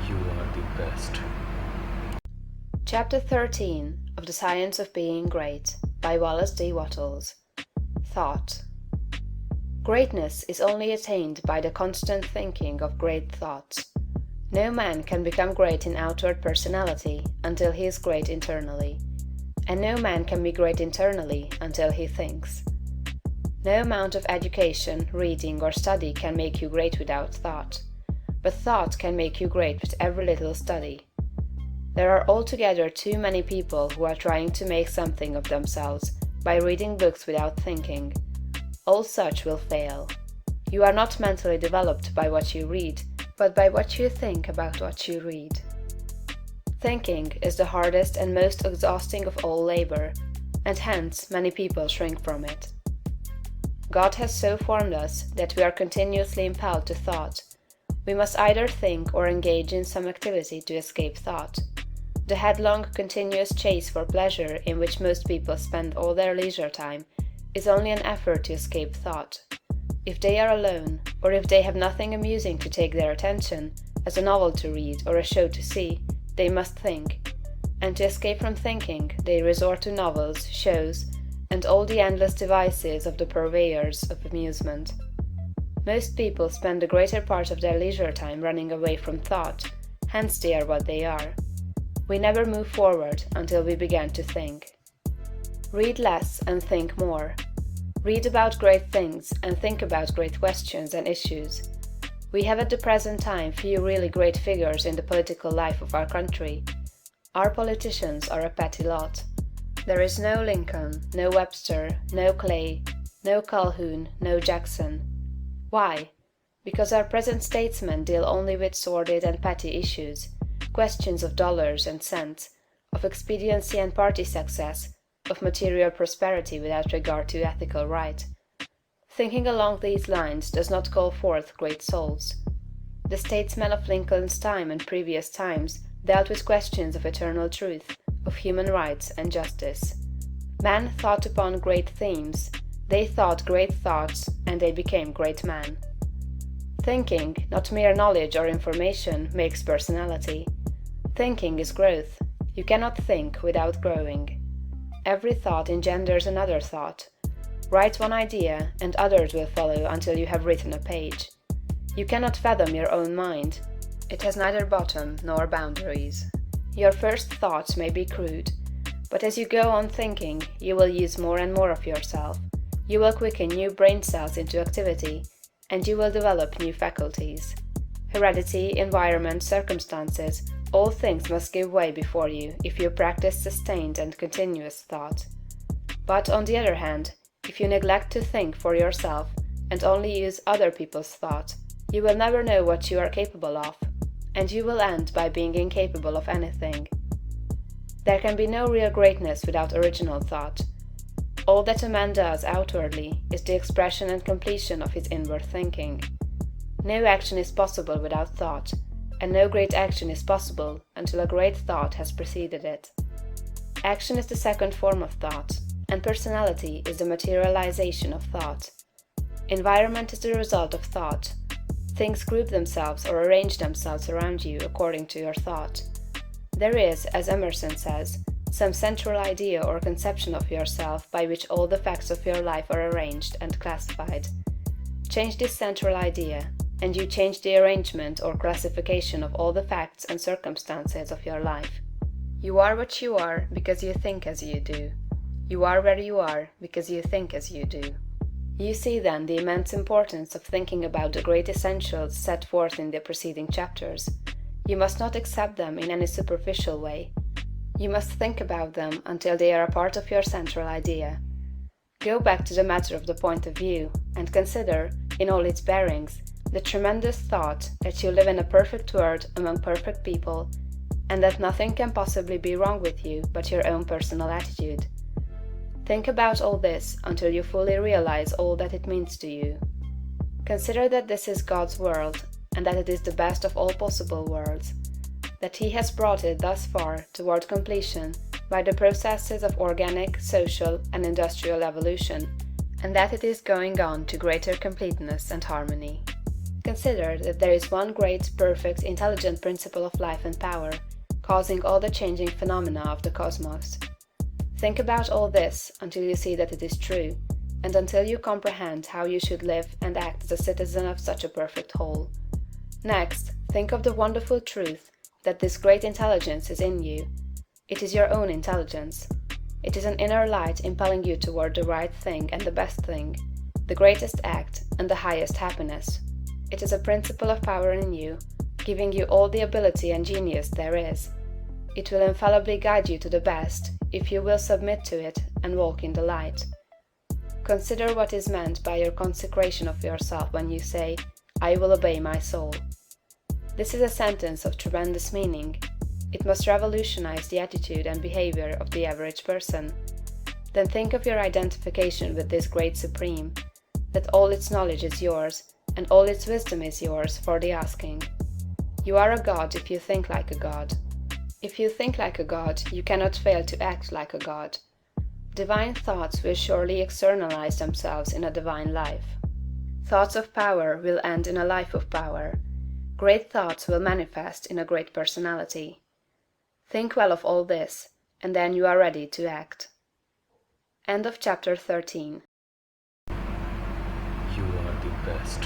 You are the best. Chapter 13 of The Science of Being Great by Wallace D. Wattles. Thought. Greatness is only attained by the constant thinking of great thoughts. No man can become great in outward personality until he is great internally. And no man can be great internally until he thinks. No amount of education, reading, or study can make you great without thought. But thought can make you great with every little study. There are altogether too many people who are trying to make something of themselves by reading books without thinking. All such will fail. You are not mentally developed by what you read, but by what you think about what you read. Thinking is the hardest and most exhausting of all labor, and hence many people shrink from it. God has so formed us that we are continuously impelled to thought. We must either think or engage in some activity to escape thought. The headlong, continuous chase for pleasure in which most people spend all their leisure time is only an effort to escape thought. If they are alone, or if they have nothing amusing to take their attention, as a novel to read or a show to see, they must think. And to escape from thinking, they resort to novels, shows, and all the endless devices of the purveyors of amusement. Most people spend the greater part of their leisure time running away from thought, hence they are what they are. We never move forward until we begin to think. Read less and think more. Read about great things and think about great questions and issues. We have at the present time few really great figures in the political life of our country. Our politicians are a petty lot. There is no Lincoln, no Webster, no Clay, no Calhoun, no Jackson. Why? Because our present statesmen deal only with sordid and petty issues, questions of dollars and cents, of expediency and party success, of material prosperity without regard to ethical right. Thinking along these lines does not call forth great souls. The statesmen of Lincoln's time and previous times dealt with questions of eternal truth, of human rights and justice. Men thought upon great themes, they thought great thoughts, and they became great men. Thinking, not mere knowledge or information, makes personality. Thinking is growth. You cannot think without growing. Every thought engenders another thought. Write one idea, and others will follow until you have written a page. You cannot fathom your own mind. It has neither bottom nor boundaries. Your first thoughts may be crude, but as you go on thinking, you will use more and more of yourself. You will quicken new brain cells into activity, and you will develop new faculties. Heredity, environment, circumstances, all things must give way before you if you practice sustained and continuous thought. But on the other hand, if you neglect to think for yourself and only use other people's thought, you will never know what you are capable of, and you will end by being incapable of anything. There can be no real greatness without original thought. All that a man does outwardly is the expression and completion of his inward thinking. No action is possible without thought, and no great action is possible until a great thought has preceded it. Action is the second form of thought, and personality is the materialization of thought. Environment is the result of thought. Things group themselves or arrange themselves around you according to your thought. There is, as Emerson says, some central idea or conception of yourself by which all the facts of your life are arranged and classified. Change this central idea, and you change the arrangement or classification of all the facts and circumstances of your life. You are what you are because you think as you do. You are where you are because you think as you do. You see then the immense importance of thinking about the great essentials set forth in the preceding chapters. You must not accept them in any superficial way. You must think about them until they are a part of your central idea. Go back to the matter of the point of view, and consider, in all its bearings, the tremendous thought that you live in a perfect world among perfect people, and that nothing can possibly be wrong with you but your own personal attitude. Think about all this until you fully realize all that it means to you. Consider that this is God's world, and that it is the best of all possible worlds, that He has brought it thus far toward completion by the processes of organic, social, and industrial evolution, and that it is going on to greater completeness and harmony. Consider that there is one great, perfect, intelligent principle of life and power, causing all the changing phenomena of the cosmos. Think about all this until you see that it is true, and until you comprehend how you should live and act as a citizen of such a perfect whole. Next, think of the wonderful truth that this great intelligence is in you. It is your own intelligence. It is an inner light impelling you toward the right thing and the best thing, the greatest act and the highest happiness. It is a principle of power in you, giving you all the ability and genius there is. It will infallibly guide you to the best, if you will submit to it and walk in the light. Consider what is meant by your consecration of yourself when you say, "I will obey my soul." This is a sentence of tremendous meaning. It must revolutionize the attitude and behavior of the average person. Then think of your identification with this great Supreme, that all its knowledge is yours, and all its wisdom is yours for the asking. You are a god if you think like a god. If you think like a god, you cannot fail to act like a god. Divine thoughts will surely externalize themselves in a divine life. Thoughts of power will end in a life of power. Great thoughts will manifest in a great personality. Think well of all this, and then you are ready to act. End of chapter 13. You are the best.